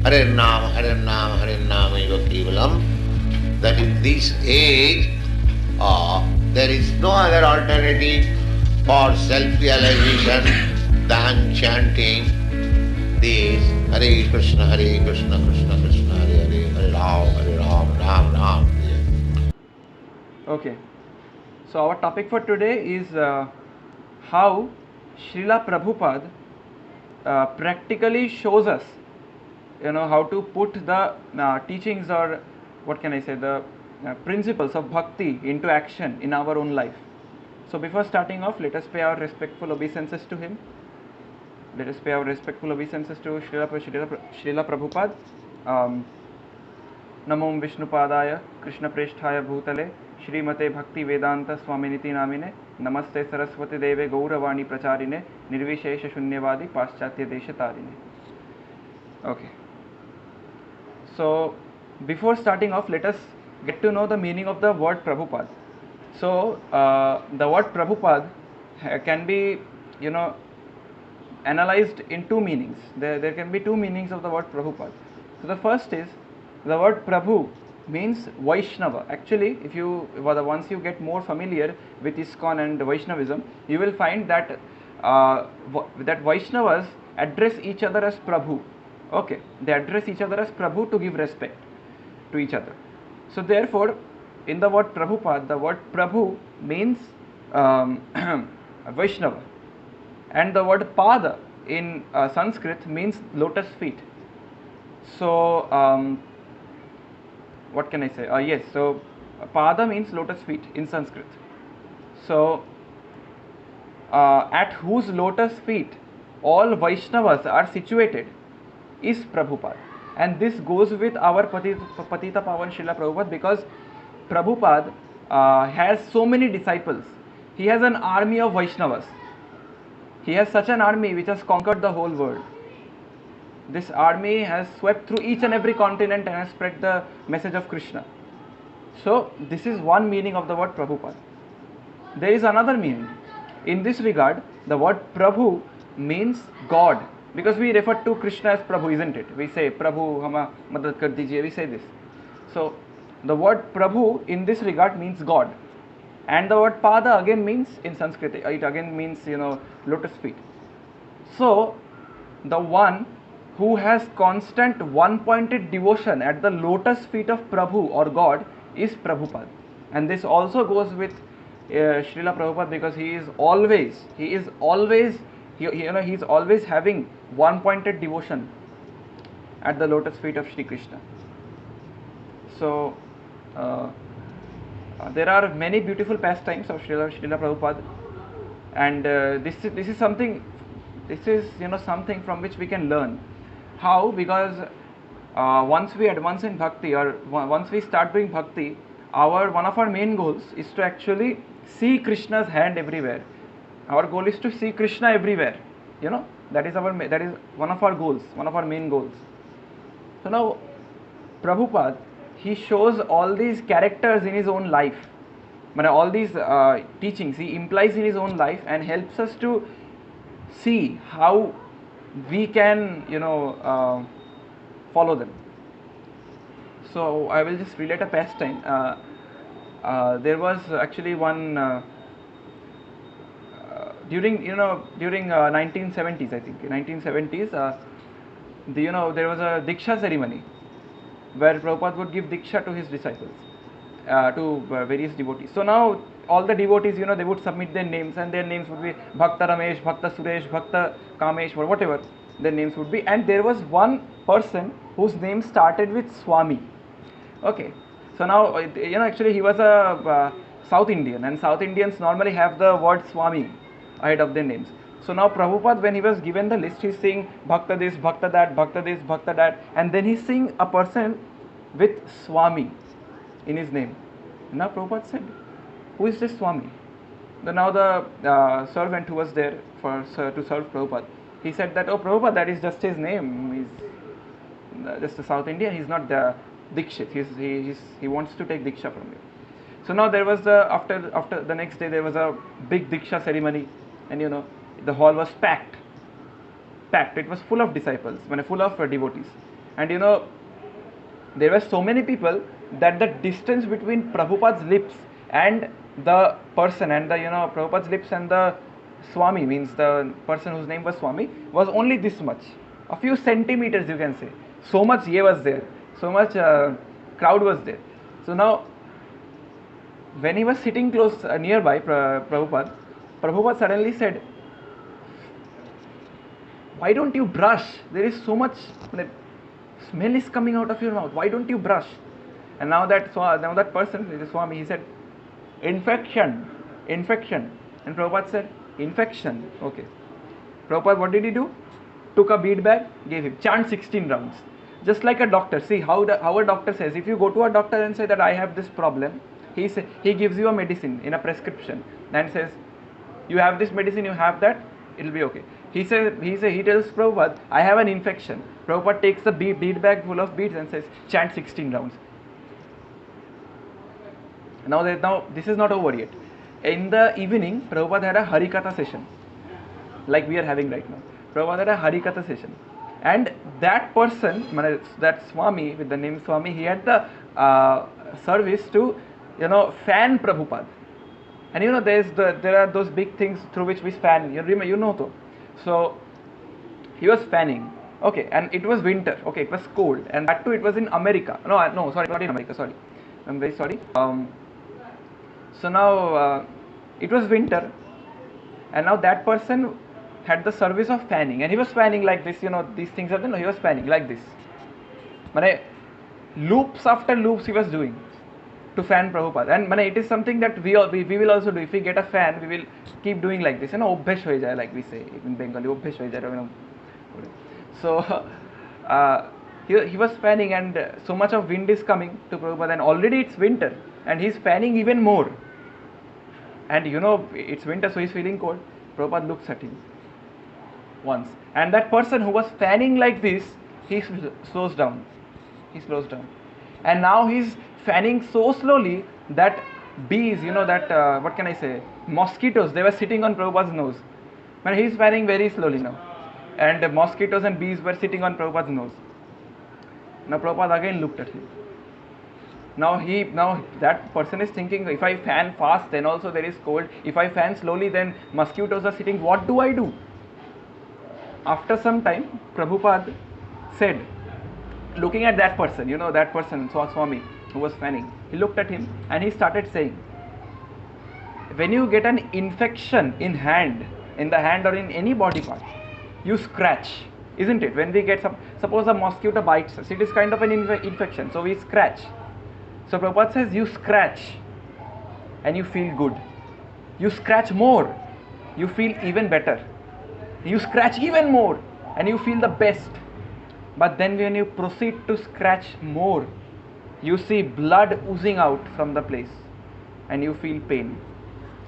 HarerNāmaivaKevalam, that in this age there is no other alternative for self-realization than chanting this Hare Krishna, Krishna Krishna, Hare Hare, Hare Ram, Ram Ram. Okay, so our topic for today is how Srila Prabhupada practically shows us, how to put the teachings, or what can I say, the principles of bhakti into action in our own life. So before starting off, let us pay our respectful obeisances to him. Let us pay our respectful obeisances to Srila Prabhupada. Namo Vishnupadaya Krishna Preshthaya Bhutale Shrimate Bhakti Vedanta Swaminiti Namine Namaste Saraswati Deve Gauravani Pracharine Nirvishesha Shunyavadi Paschatya Deshatarine. Okay. So before starting off, let us get to know the meaning of the word Prabhupada. So the word Prabhupada can be, analyzed in two meanings. There can be two meanings of the word Prabhupada. So the first is, the word Prabhu means Vaishnava. Actually, once you get more familiar with ISKCON and Vaishnavism, you will find that that Vaishnavas address each other as Prabhu. Okay, they address each other as Prabhu to give respect to each other. So therefore, in the word Prabhupada, the word Prabhu means Vaishnava, and the word Pada in Sanskrit means lotus feet. So what can I say? Yes, so Pada means lotus feet in Sanskrit. So at whose lotus feet all Vaishnavas are situated is Prabhupada. And this goes with our Patita Pavan Srila Prabhupada, because Prabhupada has so many disciples. He has an army of Vaishnavas. He has such an army which has conquered the whole world. This army has swept through each and every continent and has spread the message of Krishna. So this is one meaning of the word Prabhupada. There is another meaning. In this regard, the word Prabhu means God, because we refer to Krishna as Prabhu, isn't it? We say Prabhu hama madad kar dijiye, we say this. So the word Prabhu in this regard means God, and the word Pada again means, in Sanskrit it again means lotus feet. So the one who has constant one-pointed devotion at the lotus feet of Prabhu or God is Prabhupada. And this also goes with Srila Prabhupada, because he is always having one-pointed devotion at the lotus feet of Shri Krishna. So there are many beautiful pastimes of Srila Prabhupada, and this is something from which we can learn. How? Because once we advance in bhakti, or once we start doing bhakti, one of our main goals is to actually see Krishna's hand everywhere. Our goal is to see Krishna everywhere. That is one of our goals, one of our main goals. So now Prabhupada, he shows all these characters in his own life. All these teachings he implies in his own life and helps us to see how we can follow them. So I will just relate a pastime. There was actually one during 1970s, I think 1970s, there was a Diksha ceremony where Prabhupada would give Diksha to his disciples, to various devotees. So now all the devotees, they would submit their names, and their names would be Bhakta Ramesh, Bhakta Suresh, Bhakta Kamesh, or whatever their names would be. And there was one person whose name started with Swami. Okay, so now actually he was a South Indian, and South Indians normally have the word Swami ahead of their names. So now Prabhupada, when he was given the list, he's saying Bhakta this, Bhakta that, Bhakta this, Bhakta that, and then he's seeing a person with Swami in his name. Now Prabhupada said, who is this Swami? Now the servant who was there to serve Prabhupada, he said that, oh Prabhupada, that is just his name. He's just a South Indian. He's not Dikshit. He wants to take Diksha from you. So now there was after the next day there was a big Diksha ceremony, and the hall was packed. It was full of disciples, full of devotees. And there were so many people that the distance between Prabhupada's lips and the person, and the Prabhupada's lips and the Swami, means the person whose name was Swami, was only this much, a few centimeters, you can say. So much was there, so much crowd was there. So now, when he was sitting close nearby Prabhupada suddenly said, "Why don't you brush? There is so much smell is coming out of your mouth. Why don't you brush?" And now that person, the Swami, he said, infection. And Prabhupada said, infection. Okay. Prabhupada, what did he do? Took a bead bag, gave him, chant 16 rounds. Just like a doctor. See how a doctor says, if you go to a doctor and say that I have this problem, he gives you a medicine in a prescription and says, you have this medicine, you have that, it will be okay. He tells Prabhupada, I have an infection. Prabhupada takes a bead bag full of beads and says, chant 16 rounds. Now this is not over yet. In the evening, Prabhupada had a Hare Krsna session, like we are having right now. Prabhupada had a Hare Krsna session. And that person, that Swami with the name Swami, he had the service to, fan Prabhupada. And there are those big things through which we fan. So he was fanning. Okay, and it was winter. Okay, it was cold, and that too it was in America. No, sorry, not in America. Sorry, I'm very sorry. So now it was winter, and now that person had the service of fanning, and he was fanning like this. These things are done. He was fanning like this. Loops after loops he was doing to fan Prabhupada, and it is something that we will also do. If we get a fan, we will keep doing like this. Obhesh ho jai, like we say in Bengali, obhesh ho jai. So he was fanning, and so much of wind is coming to Prabhupada, and already it's winter, and he's fanning even more. And it's winter, so he's feeling cold. Prabhupada looks at him once, and that person who was fanning like this, he slows down. And now he's fanning so slowly that bees, what can I say, mosquitoes, they were sitting on Prabhupada's nose. But he's fanning very slowly now, and mosquitoes and bees were sitting on Prabhupada's nose. Now Prabhupada again looked at him. Now that person is thinking, if I fan fast, then also there is cold. If I fan slowly, then mosquitoes are sitting. What do I do? After some time, Prabhupada said, looking at that person, that person, Swami, who was fanning, he looked at him and he started saying, when you get an infection in the hand or in any body part, you scratch, isn't it? When we get suppose a mosquito bites us, it is kind of an infection, so we scratch. So Prabhupada says, you scratch and you feel good. You scratch more, you feel even better. You scratch even more and you feel the best. But then when you proceed to scratch more, you see blood oozing out from the place and you feel pain.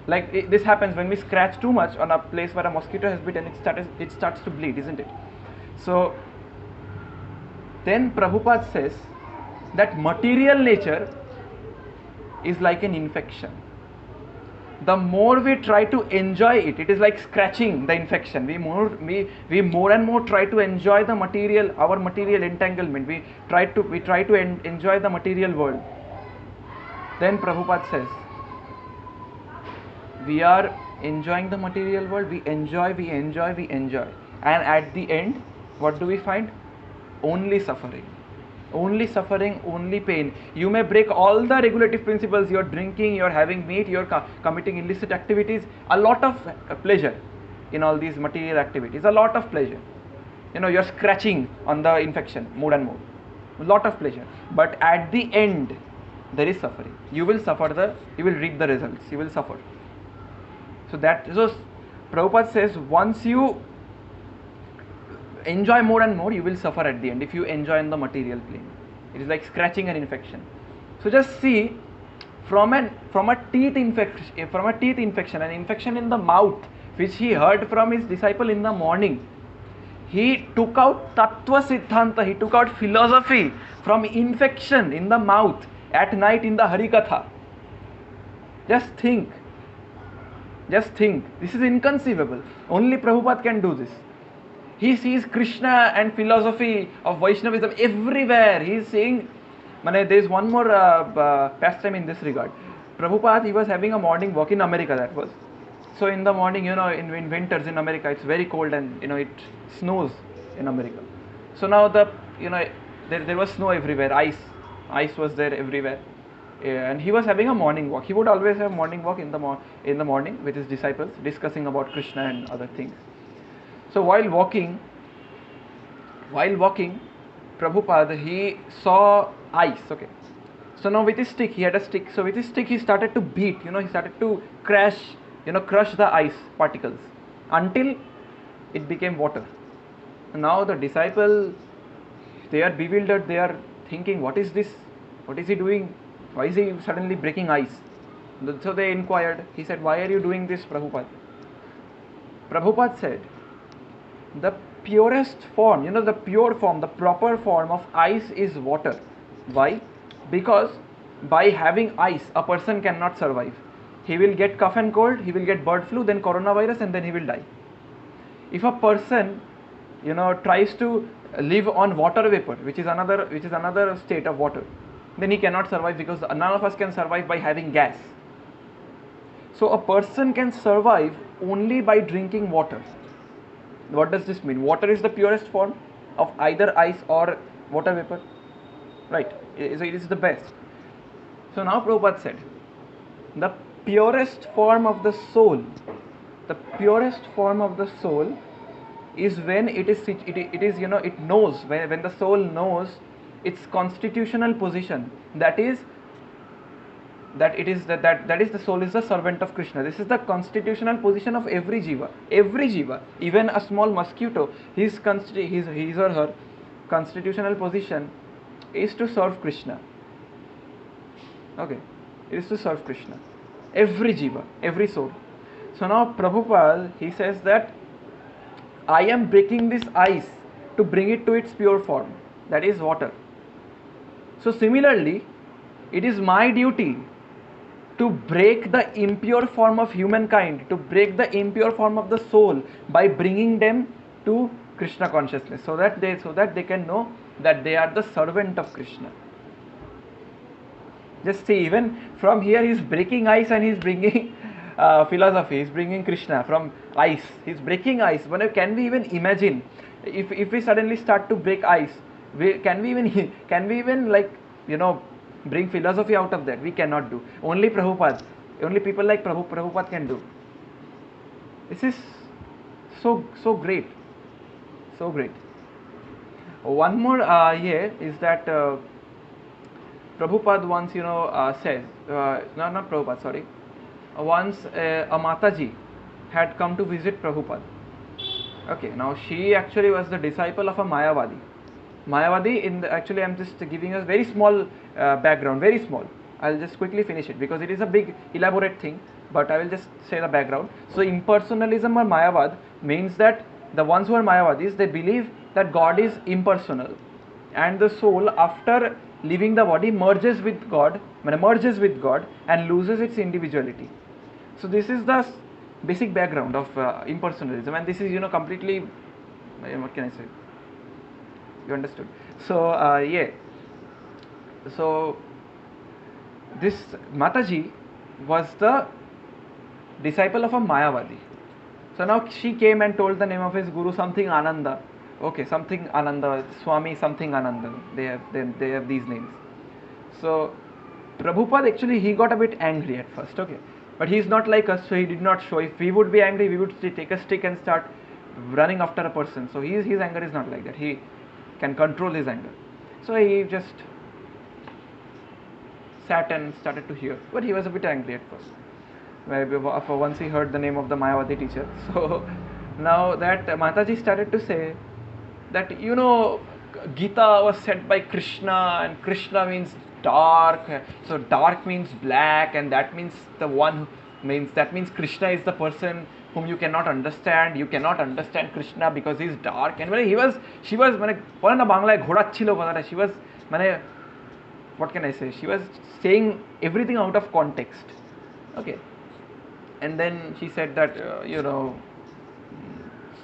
Like this happens when we scratch too much on a place where a mosquito has bitten, it starts to bleed, isn't it? So then Prabhupada says that material nature is like an infection. The more we try to enjoy it, it is like scratching the infection. We more and more try to enjoy the material, our material entanglement. We try to enjoy the material world. Then Prabhupada says, we are enjoying the material world. We enjoy, and at the end, what do we find? Only suffering. Only suffering, only pain. You may break all the regulative principles. You're drinking, you're having meat, you're committing illicit activities. A lot of pleasure in all these material activities. A lot of pleasure. You're scratching on the infection more and more. A lot of pleasure. But at the end, there is suffering. You will reap the results. You will suffer. So Prabhupada says, once you enjoy more and more, you will suffer at the end if you enjoy in the material plane. It is like scratching an infection. So just see, from a teeth infection, an infection in the mouth, which he heard from his disciple in the morning, he took out Tattva Siddhanta, he took out philosophy from infection in the mouth at night in the Harikatha. Just think. This is inconceivable. Only Prabhupada can do this. He sees Krishna and philosophy of Vaishnavism everywhere. He is seeing. There is one more pastime in this regard. Prabhupada, he was having a morning walk in America, that was. So in the morning, in winters in America, it's very cold and it snows in America. So now there was snow everywhere, ice was there everywhere, and he was having a morning walk. He would always have morning walk in the morning with his disciples, discussing about Krishna and other things. So while walking, Prabhupada, he saw ice. Okay. So now with his stick, he had a stick. So with his stick, he started to beat. He started to crush the ice particles until it became water. Now the disciple, they are bewildered. They are thinking, what is this? What is he doing? Why is he suddenly breaking ice? So they inquired. He said, why are you doing this, Prabhupada? Prabhupada said, the purest form, the pure form, the proper form of ice is water. Why? Because by having ice, a person cannot survive. He will get cough and cold, he will get bird flu, then coronavirus, and then he will die. If a person, tries to live on water vapor, which is another state of water, then he cannot survive, because none of us can survive by having gas. So a person can survive only by drinking water. What does this mean? Water is the purest form of either ice or water vapor, right? So it is the best. So now Prabhupada said, the purest form of the soul is when it knows, when the soul knows its constitutional position, that is the soul is the servant of Krishna. This is the constitutional position of every jiva. Even a small mosquito, his or her constitutional position is to serve Krishna. Okay, it is to serve Krishna. Every jiva, every soul. So now Prabhupada, he says that I am breaking this ice to bring it to its pure form, that is water. So similarly, it is my duty to break the impure form of humankind, to break the impure form of the soul by bringing them to Krishna consciousness, so that they can know that they are the servant of Krishna. Just see, even from here he is breaking ice and he is bringing philosophy, he is bringing Krishna from ice, he is breaking ice. Can we even imagine if we suddenly start to break ice? Can we even bring philosophy out of that? We cannot do. Only people like Prabhupada can do. This is so great, so great. One more here is that Prabhupada once says, not Prabhupada, sorry. Once a Mataji had come to visit Prabhupada. Okay, now she actually was the disciple of a Mayavadi. Actually I'm just giving a very small background, very small. I'll just quickly finish it because it is a big elaborate thing, but I will just say the background. So impersonalism or Mayavad means that the ones who are Mayavadis, they believe that God is impersonal, and the soul after leaving the body merges with God and loses its individuality. So this is the basic background of impersonalism, and this is completely, what can I say? You understood? So so this Mataji was the disciple of a Mayavadi. So now she came and told the name of his guru, something Ananda. Okay, something Ananda, Swami something Ananda. They have these names. So Prabhupada, actually he got a bit angry at first. Okay, but he is not like us, so he did not show. If we would be angry, we would take a stick and start running after a person. So his anger is not like that. He can control his anger. So he just sat and started to hear, but he was a bit angry at first. Once he heard the name of the Mayavadi teacher. So now that Mataji started to say that Gita was said by Krishna, and Krishna means dark, so dark means black, and that means Krishna is the person whom you cannot understand. You cannot understand Krishna because he is dark. And she was what can I say? She was saying everything out of context. Okay. And then she said that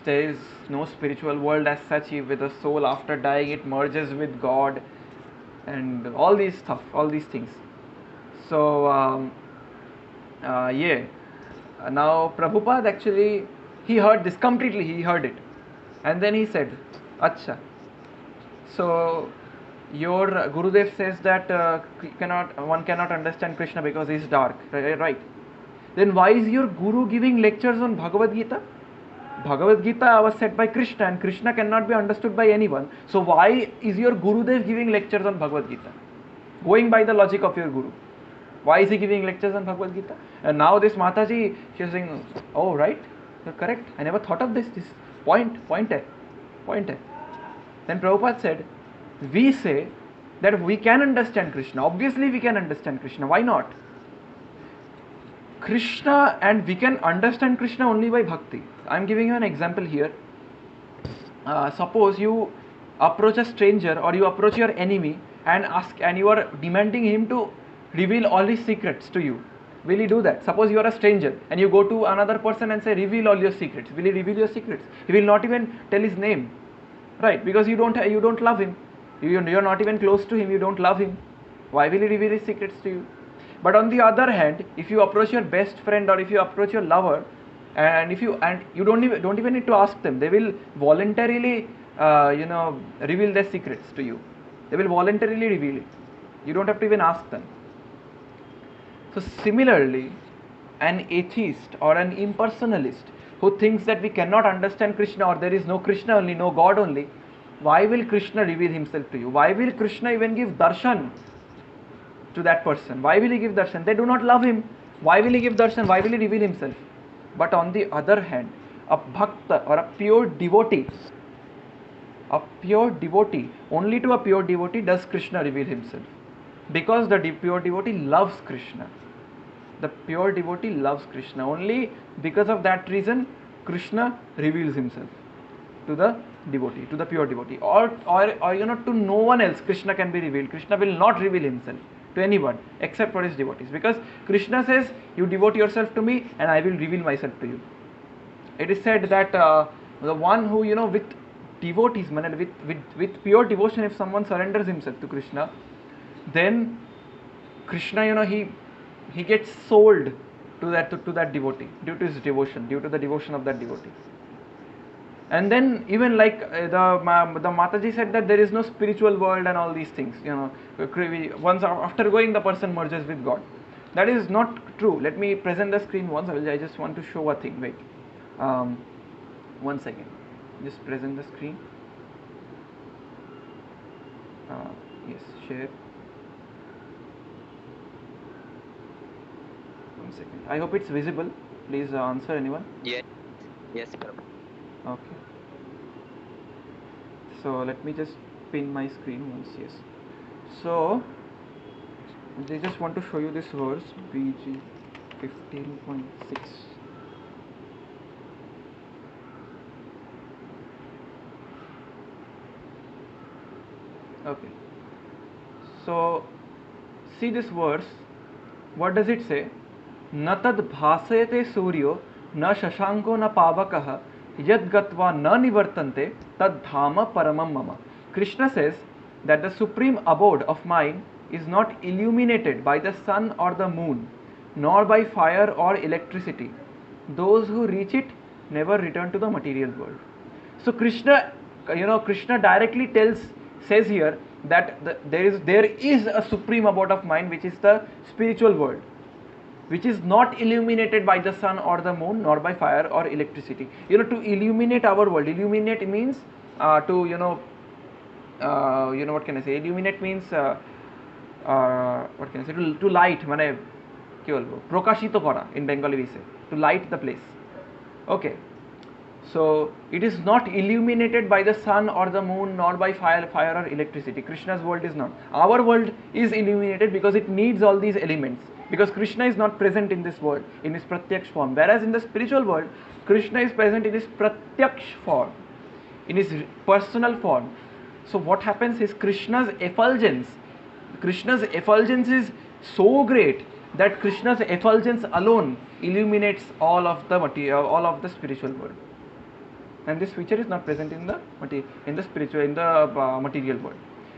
there is no spiritual world as such. With the soul after dying, it merges with God, and all these stuff, all these things. So yeah. Now Prabhupada actually, he heard this completely. He heard it, and then he said, "Acha. So your Gurudev says that one cannot understand Krishna because he is dark, right? Then why is your Guru giving lectures on Bhagavad Gita? Bhagavad Gita was said by Krishna, and Krishna cannot be understood by anyone. So why is your Gurudev giving lectures on Bhagavad Gita? Going by the logic of your Guru, why is he giving lectures on Bhagavad Gita?" And now this Mataji, she is saying, "Oh, right, you're correct. I never thought of this. This point hai. Then Prabhupada said, "We say that we can understand Krishna. Obviously, we can understand Krishna. Why not? Krishna, and we can understand Krishna only by bhakti." I am giving you an example here. Suppose you approach a stranger or you approach your enemy and ask, and you are demanding him to reveal all his secrets to you. Will he do that? Suppose you are a stranger and you go to another person and say, "Reveal all your secrets." Will he reveal your secrets? He will not even tell his name, right? Because you don't love him. You are not even close to him. You don't love him. Why will he reveal his secrets to you? But on the other hand, if you approach your best friend or if you approach your lover, and you don't even need to ask them, they will voluntarily reveal their secrets to you. They will voluntarily reveal it. You don't have to even ask them. So similarly, an atheist or an impersonalist who thinks that we cannot understand Krishna, or there is no Krishna only, no God only, why will Krishna reveal himself to you? Why will Krishna even give darshan to that person? Why will he give darshan? They do not love him. Why will he give darshan? Why will he reveal himself? But on the other hand, a bhakta or a pure devotee, only to a pure devotee does Krishna reveal himself, because the pure devotee loves Krishna. The pure devotee loves Krishna. Only because of that reason, Krishna reveals himself to the devotee, to the pure devotee, or to no one else. Krishna can be revealed. Krishna will not reveal himself to anyone except for his devotees, because Krishna says, "You devote yourself to me and I will reveal myself to you." It is said that the one who with devotees, with pure devotion, if someone surrenders himself to Krishna, then Krishna he gets sold to that devotee due to his devotion, due to the devotion of that devotee. And then even like the Mataji said that there is no spiritual world and all these things. Once after going, the person merges with God. That is not true. Let me present the screen once. I just want to show a thing. Wait, 1 second. Just present the screen. Yes, share. 1 second. I hope it's visible. Please answer, anyone. Yes, Prabhu. Okay. So let me just pin my screen once. Yes. So I just want to show you this verse, BG 15.6. Okay. So see this verse. What does it say? "Na tad bhasayate suryo, na shashanko na pavakah, yad gatva na nivartante, tad dhama paramam mama." Krishna says that the supreme abode of mine is not illuminated by the sun or the moon, nor by fire or electricity. Those who reach it never return to the material world. So Krishna directly says here that there is a supreme abode of mind, which is the spiritual world, which is not illuminated by the sun or the moon, nor by fire or electricity. To illuminate our world, illuminate means what can I say? Illuminate means what can I say? To light, mane ki bolbo, prokashito kora in Bengali we say, to light the place. Okay. So it is not illuminated by the sun or the moon, nor by fire or electricity. Krishna's world is not. Our world is illuminated because it needs all these elements, because Krishna is not present in this world in his pratyaksh form. Whereas in the spiritual world, Krishna is present in his pratyaksh form, in his personal form. So what happens is Krishna's effulgence is so great that Krishna's effulgence alone illuminates all of the material, all of the spiritual world. and this feature is not present in the material world.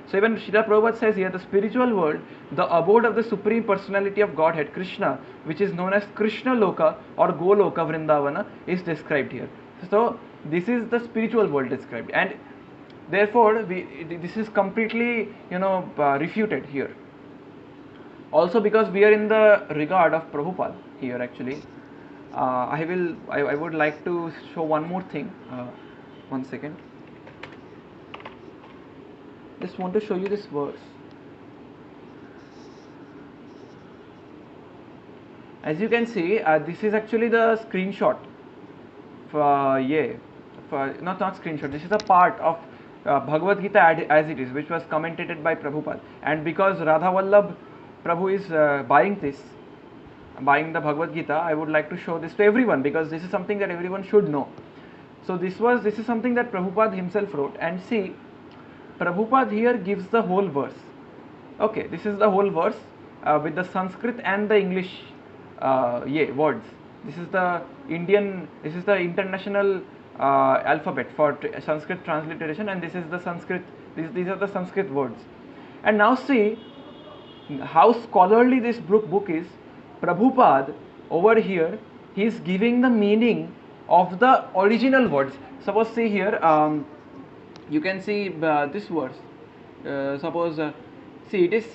So even Srila Prabhupada says here, the spiritual world, the abode of the Supreme Personality of Godhead, Krishna, which is known as Krishna Loka or Goloka Vrindavana, is described here. So this is the spiritual world described, and therefore this is completely refuted here. Also because we are in the regard of Prabhupada here actually, I would like to show one more thing. One second. Just want to show you this verse. As you can see, this is actually the screenshot. Not screenshot. This is a part of Bhagavad Gita as it is, which was commented by Prabhupada. And because Radha Vallabh Prabhu is buying the Bhagavad Gita, I would like to show this to everyone because this is something that everyone should know. So this is something that Prabhupada himself wrote, and see, Prabhupada here gives the whole verse. Okay, this is the whole verse with the Sanskrit and the English words. This is the international alphabet for Sanskrit transliteration, and this is the Sanskrit. These are the Sanskrit words. And now see how scholarly this book is. Prabhupada over here, he is giving the meaning of the original words. Suppose see here. You can see this verse. Suppose see, it is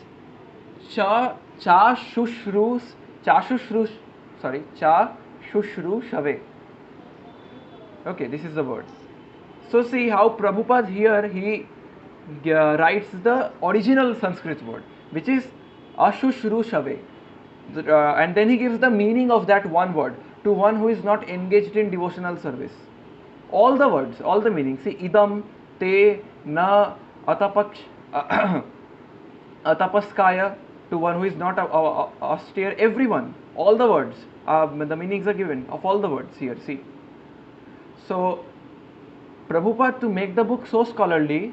cha shushru shave. Okay, this is the word. So see how Prabhupada here he writes the original Sanskrit word, which is ashushru shave, and then he gives the meaning of that one word to one who is not engaged in devotional service. All the words, all the meanings. See, idam, te, na, atapaskaya, to one who is not austere. Everyone, all the words, the meanings are given of all the words here. See, so Prabhupada, to make the book so scholarly,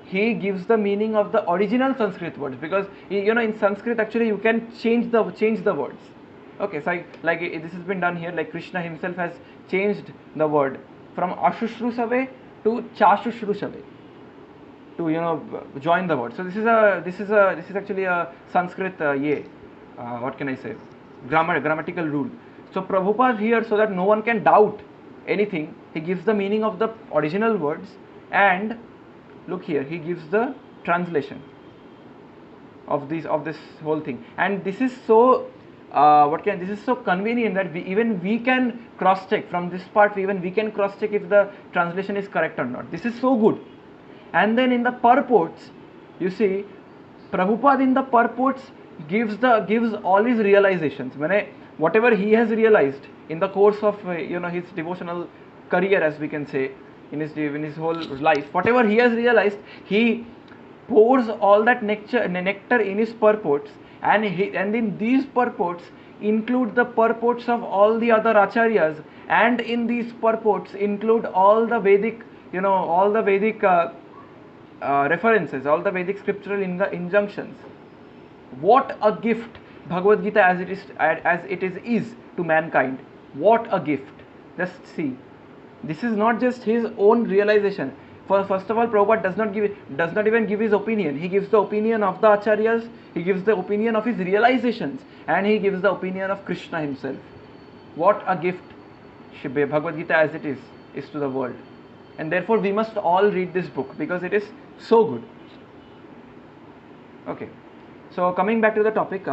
he gives the meaning of the original Sanskrit words, because in Sanskrit actually you can change the words. Okay, so like this has been done here. Like Krishna himself has changed the word from ashushru to chashushru to join the word. So this is actually a Sanskrit what can I say, grammatical rule. So Prabhupada here, so that no one can doubt anything, he gives the meaning of the original words, and look here, he gives the translation of this whole thing. And this is so this is so convenient that we can cross check from this part. We can cross check if the translation is correct or not. This is so good. And then in the purports, you see, Prabhupada in the purports gives all his realizations. Whatever he has realized in the course of his devotional career, as we can say, in his whole life, whatever he has realized, he pours all that nectar in his purports, and in these purports include the purports of all the other acharyas, and in these purports include all the Vedic references, all the Vedic scriptural injunctions. What a gift Bhagavad Gita as it is to mankind. What a gift. Just see, this is not just his own realization. First of all, Prabhupada does not even give his opinion. He gives the opinion of the acharyas, he gives the opinion of his realizations, and he gives the opinion of Krishna himself. What a gift Bhagavad Gita as it is to the world. And therefore we must all read this book because it is so good. Okay, so coming back to the topic,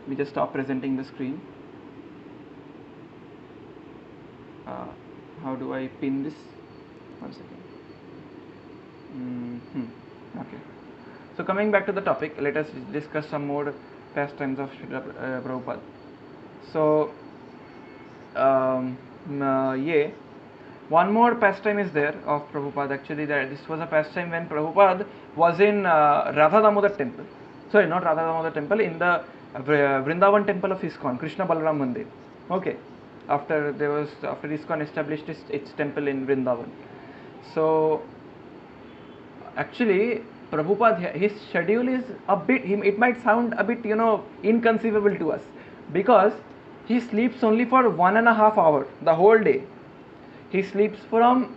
we just stop presenting the screen. How do I pin this? 1 second. Okay, so coming back to the topic, let us discuss some more pastimes of Srila Prabhupada. So one more pastime is there of Prabhupada. Actually, this was a pastime when Prabhupada was in Radha Damodar temple. Sorry, not Radha Damodar temple, in the Vrindavan temple of ISKCON, Krishna Balaram Mandir. Okay, after ISKCON established its temple in Vrindavan. So actually, Prabhupada, his schedule is a bit, it might sound a bit inconceivable to us, because he sleeps only for 1.5 hours the whole day. He sleeps from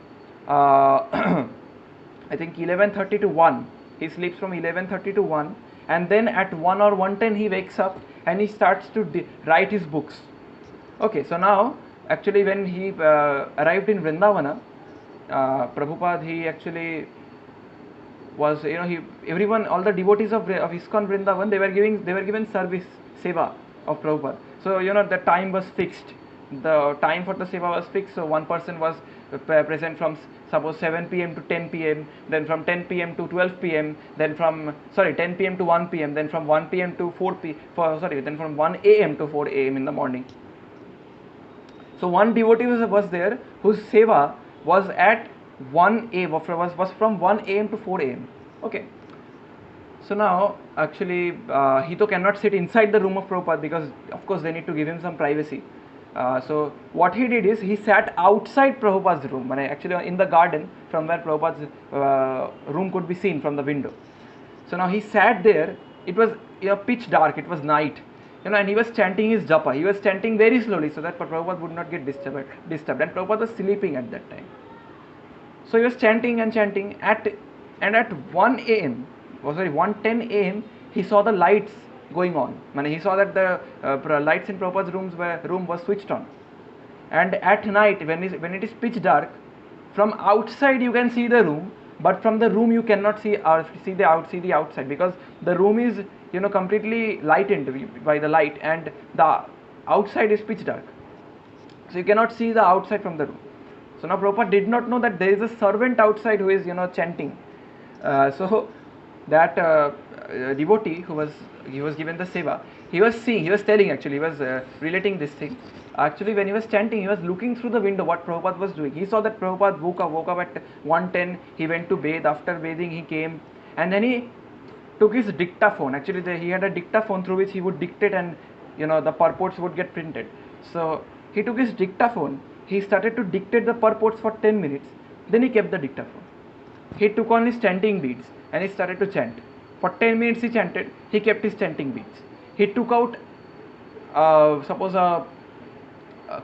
I think 11:30 to 1. He sleeps from 11:30 to 1, and then at 1 or 1:10 he wakes up and he starts to write his books. Okay, so now actually when he arrived in Vrindavana, Prabhupada, he actually was, everyone, all the devotees of ISKCON Vrindavan, they were given service, seva of Prabhupada. So the time was fixed. The time for the seva was fixed. So one person was present from suppose 7 p.m. to 10 p.m. Then from 10 p.m. to 12 p.m. Then from 10 p.m. to 1 p.m. Then from 1 p.m. to 4 p. Then from 1 a.m. to 4 a.m. in the morning. So one devotee was there whose seva was at 1 a.m. was from 1 a.m. to 4 a.m. Okay. So now actually he cannot sit inside the room of Prabhupada because of course they need to give him some privacy. So what he did is he sat outside Prabhupada's room, actually in the garden from where Prabhupada's room could be seen from the window. So now he sat there. It was pitch dark. It was night. And he was chanting his japa. He was chanting very slowly so that Prabhupada would not get disturbed. And Prabhupada was sleeping at that time. So he was chanting and chanting. At 1 a.m. 1:10 a.m. he saw the lights going on. He saw that the lights in Prabhupada's room was switched on. And at night when it is pitch dark, from outside you can see the room, but from the room you cannot see the outside because the room is completely lightened by the light and the outside is pitch dark. So you cannot see the outside from the room. So now Prabhupada did not know that there is a servant outside who is chanting. So that devotee who was given the seva, he was telling actually, he was relating this thing. Actually when he was chanting, he was looking through the window what Prabhupada was doing. He saw that Prabhupada woke up at 1:10, he went to bathe. After bathing he came and then he took his dictaphone. Actually he had a dictaphone through which he would dictate and the purports would get printed. So he took his dictaphone, he started to dictate the purports for 10 minutes, then he kept the dictaphone. He took on his chanting beads and he started to chant. For 10 minutes he chanted, he kept his chanting beads. He took out suppose a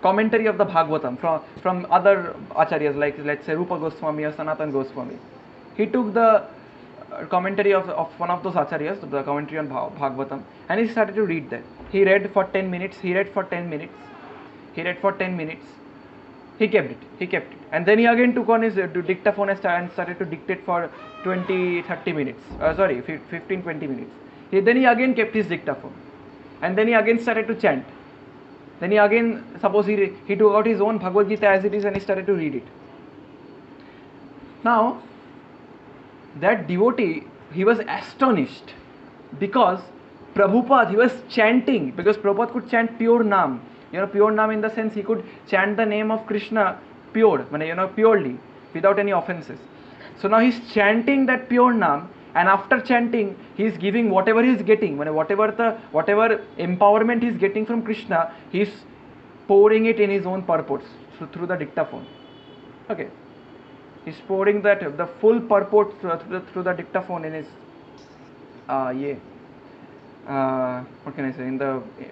commentary of the Bhagavatam from other acharyas like let's say Rupa Goswami or Sanatan Goswami. He took the commentary of one of those acharyas, the commentary on Bhagavatam, and he started to read that. He read for 10 minutes, he read for 10 minutes, he kept it. And then he again took on his dictaphone and started to dictate for 20-30 minutes, 15-20 minutes. Then he again kept his dictaphone. And then he again started to chant. Then he again, suppose he took out his own Bhagavad Gita as it is and he started to read it. Now, that devotee, he was astonished because Prabhupada, he was chanting, because Prabhupada could chant pure Naam. Pure Naam in the sense he could chant the name of Krishna purely, without any offenses. So now he's chanting that pure Naam, and after chanting, he's giving whatever he's getting, whatever empowerment he's getting from Krishna, he's pouring it in his own purports through the dictaphone. Okay. He's pouring the full purport through the dictaphone in his what can I say, in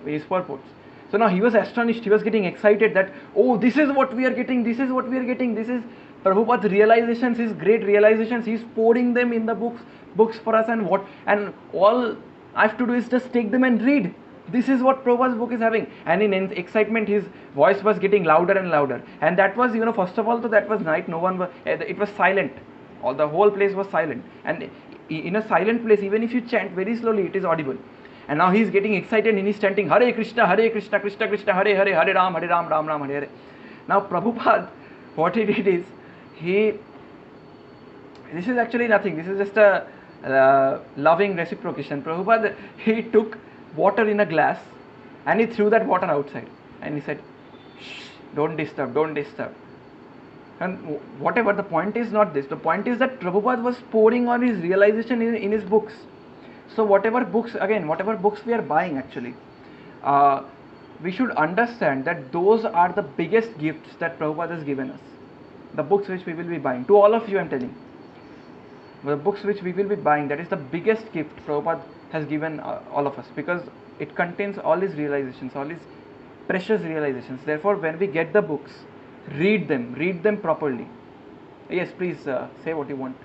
his purports. So now he was astonished, he was getting excited that, oh, this is what we are getting, this is Prabhupada's realizations, his great realizations, he's pouring them in the books for us, and all I have to do is just take them and read. This is what Prabhupada's book is having. And in excitement his voice was getting louder and louder. And that was, first of all, so that was night, it was silent. The whole place was silent. And in a silent place, even if you chant very slowly, it is audible. And now he is getting excited and he is chanting Hare Krishna, Krishna Krishna, Hare Hare, Hare Ram, Ram Ram, Hare Hare. Now Prabhupada, what he did is, this is actually nothing, this is just a loving reciprocation. Prabhupada, he took water in a glass and he threw that water outside and he said, shh, don't disturb. And whatever, the point is not this, the point is that Prabhupada was pouring on his realization in his books. So whatever books we are buying actually, we should understand that those are the biggest gifts that Prabhupada has given us. The books which we will be buying, to all of you I am telling, the books which we will be buying, that is the biggest gift Prabhupada has given all of us, because it contains all his realizations, all his precious realizations. Therefore when we get the books, read them properly. Yes, please say what you want.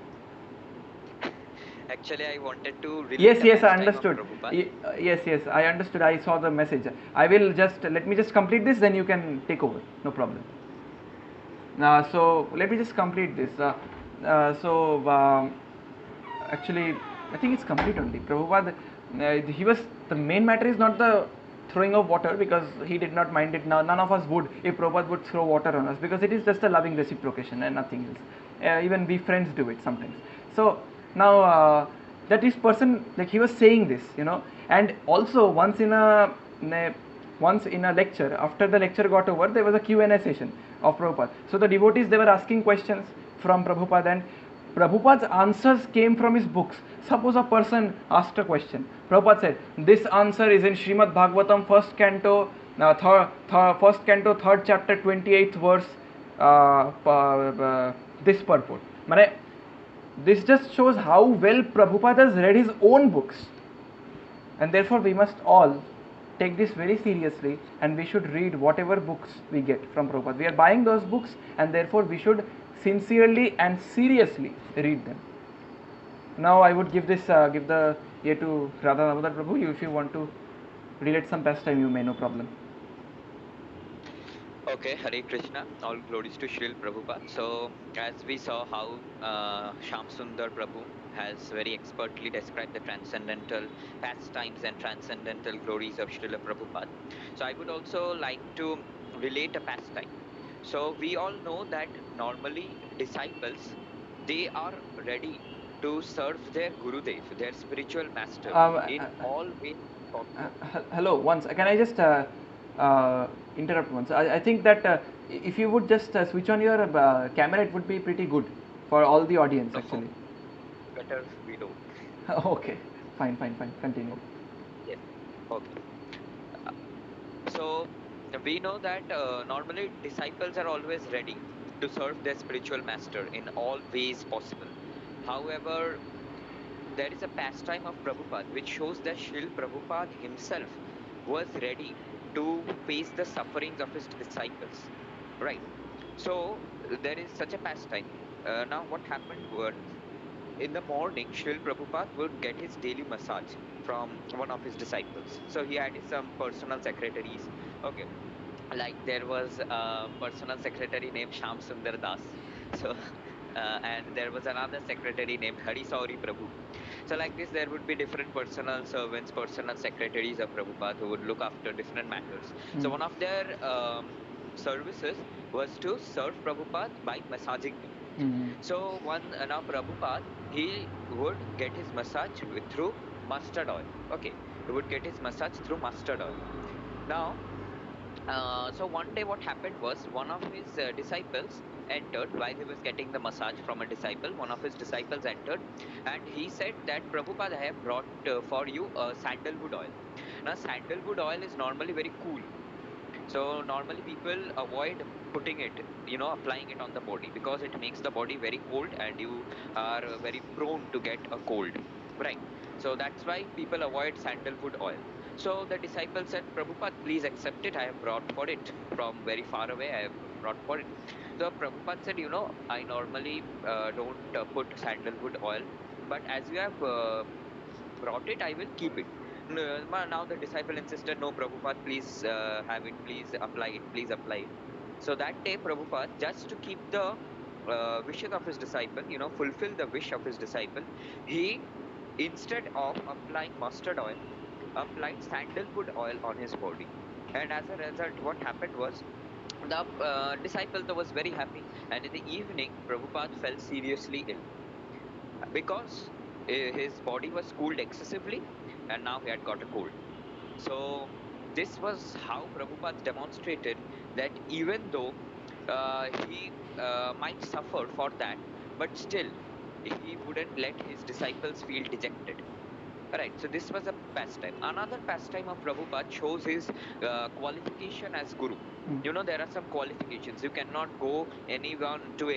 Actually, I wanted to relate Yes, a yes, I pastime of understood. Prabhupada. Yes, yes, I understood. I saw the message. I will just let me just complete this, then you can take over. No problem. So let me just complete this. Actually, I think it's complete only. Prabhupada, he was the main matter is not the throwing of water, because he did not mind it. Now, none of us would if Prabhupada would throw water on us, because it is just a loving reciprocation and nothing else. Even we friends do it sometimes. So now that this person, like he was saying this, and also once in a lecture, after the lecture got over, there was a Q&A session of Prabhupada. So the devotees, they were asking questions from Prabhupada, and Prabhupada's answers came from his books. Suppose a person asked a question. Prabhupada said, this answer is in Srimad Bhagavatam, first canto, third chapter, 28th verse, this purport. This just shows how well Prabhupada has read his own books. And therefore we must all take this very seriously, and we should read whatever books we get from Prabhupada. We are buying those books, and therefore we should sincerely and seriously read them. Now I would give the ear to Radha Damodar Prabhu. If you want to relate some pastime, you may, no problem. Okay, Hare Krishna, all glories to Srila Prabhupada. So, as we saw how Syāma Sundara Prabhu has very expertly described the transcendental pastimes and transcendental glories of Srila Prabhupada. So, I would also like to relate a pastime. So, we all know that normally disciples, they are ready to serve their Gurudev, their spiritual master, in all ways possible. Hello, once. Can I just interrupt once? I think that if you would just switch on your camera, it would be pretty good for all the audience, actually. Better we don't. Okay, fine. Continue. Yes. Okay. So we know that normally disciples are always ready to serve their spiritual master in all ways possible. However, there is a pastime of Prabhupada which shows that Srila Prabhupada himself was ready to face the sufferings of his disciples. Right. So there is such a pastime. Now, what happened was, in the morning, Srila Prabhupada would get his daily massage from one of his disciples. So he had some personal secretaries. Okay, like there was a personal secretary named Syāma Sundara Dāsa. So, and there was another secretary named Hare Krsna Prabhu. So like this, there would be different personal servants, personal secretaries of Prabhupada who would look after different matters. So one of their services was to serve Prabhupada by massaging him. So now Prabhupada, he would get his massage through mustard oil. Okay, he would get his massage through mustard oil. Now, so one day what happened was, one of his disciples entered while he was getting the massage from a disciple. One of his disciples entered and he said that, Prabhupada, I have brought for you sandalwood oil. Now, sandalwood oil is normally very cool. So normally people avoid putting it, applying it on the body, because it makes the body very cold and you are very prone to get a cold. Right. So that's why people avoid sandalwood oil. So the disciple said, Prabhupada, please accept it. I have brought for it from very far away. I have brought for it. So Prabhupada said, I normally don't put sandalwood oil, but as you have brought it, I will keep it. Now the disciple insisted, no, Prabhupada, please have it, please apply it, please apply it. So that day, Prabhupada, just to keep the wishes of his disciple, fulfill the wish of his disciple, he, instead of applying mustard oil, applied sandalwood oil on his body. And as a result, what happened was, the disciple was very happy. And in the evening, Prabhupada fell seriously ill because his body was cooled excessively and now he had got a cold. So this was how Prabhupada demonstrated that even though he might suffer for that, but still he wouldn't let his disciples feel dejected. Right, so this was a pastime. Another pastime of Prabhupada shows his qualification as Guru. There are some qualifications. You cannot go anyone, to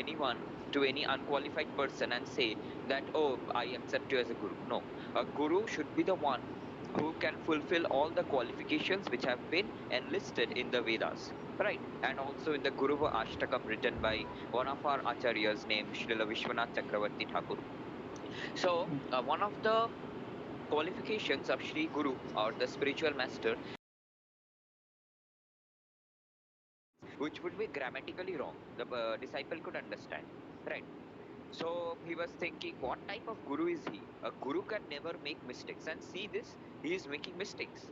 any unqualified person and say that, oh, I accept you as a Guru. No, a Guru should be the one who can fulfill all the qualifications which have been enlisted in the Vedas. right? And also in the Guruva Ashtakam written by one of our acharyas named Srila Vishwanath Chakravarti Thakur. So, one of the qualifications of Sri Guru or the spiritual master, which would be grammatically wrong, the disciple could understand, right? So he was thinking, what type of guru is he? A guru can never make mistakes. And see this, he is making mistakes.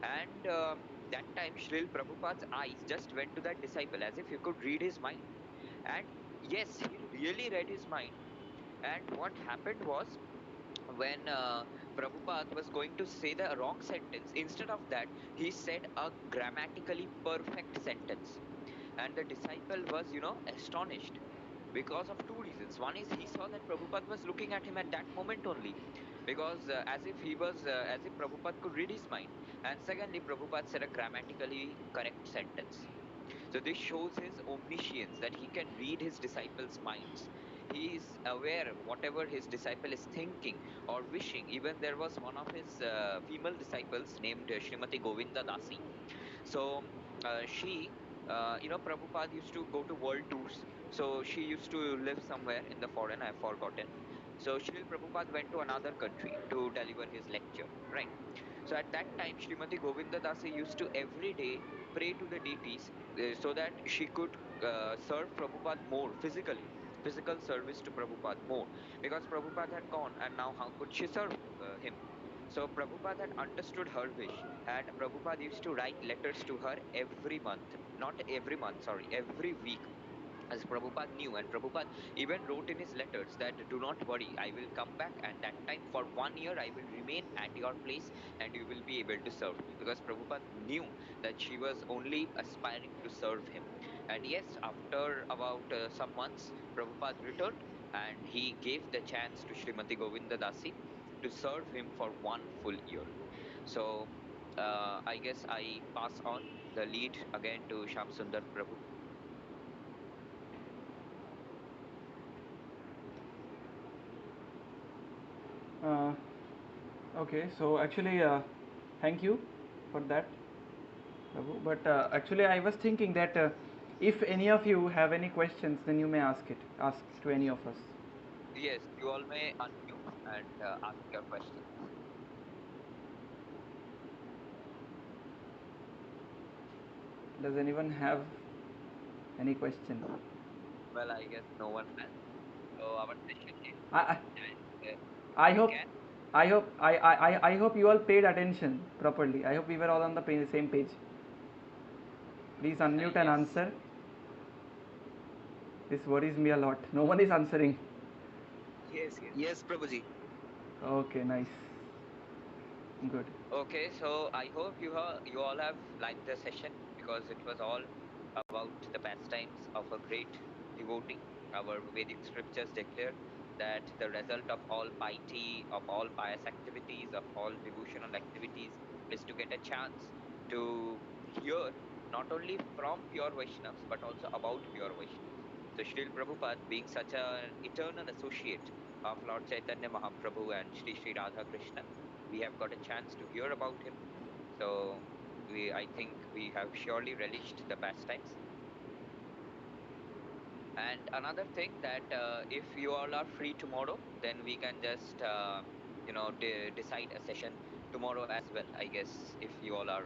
And that time, Srila Prabhupada's eyes just went to that disciple as if he could read his mind. And yes, he really read his mind. And what happened was, when Prabhupada was going to say the wrong sentence, instead of that, he said a grammatically perfect sentence. And the disciple was, astonished because of two reasons. One is he saw that Prabhupada was looking at him at that moment only, because as if Prabhupada could read his mind. And secondly, Prabhupada said a grammatically correct sentence. So this shows his omniscience, that he can read his disciples' minds. He is aware whatever his disciple is thinking or wishing. Even there was one of his female disciples named Srimati Govinda Dasi. So Prabhupada used to go to world tours. So she used to live somewhere in the foreign, I've forgotten. So Srila Prabhupada went to another country to deliver his lecture, right? So at that time, Srimati Govinda Dasi used to every day pray to the deities so that she could serve Prabhupada more physically, physical service to Prabhupada more, because Prabhupada had gone and now how could she serve him? So Prabhupada had understood her wish, and Prabhupada used to write letters to her every month, not every month, sorry, every week, as Prabhupada knew. And Prabhupada even wrote in his letters that, do not worry, I will come back, and that time for 1 year I will remain at your place and you will be able to serve me, because Prabhupada knew that she was only aspiring to serve him. And yes, after about some months, Prabhupada returned and he gave the chance to Srimati Govinda Dasi to serve him for 1 full year. So I guess I pass on the lead again to Shyam Sundar Prabhu. Okay, so actually, thank you for that, Prabhu. But actually, I was thinking that if any of you have any questions, then you may ask to any of us. Yes, you all may unmute and ask your questions. Does anyone have any question? Well, I guess no one has. So our session is I, I, and I we hope can. I hope you all paid attention properly. I hope we were all on the same page. Please unmute and Yes. answer. This worries me a lot. No one is answering. Yes, Prabhuji. Okay, nice. Good. Okay, so I hope you all have liked the session, because it was all about the pastimes of a great devotee. Our Vedic scriptures declare that the result of all piety, of all pious activities, of all devotional activities is to get a chance to hear not only from pure Vaishnavas but also about pure Vaishnavas. So Srila Prabhupada, being such an eternal associate of Lord Chaitanya Mahaprabhu and Sri Radha Krishna, we have got a chance to hear about him. So I think we have surely relished the pastimes. And another thing that if you all are free tomorrow, then we can just decide a session tomorrow as well. I guess if you all are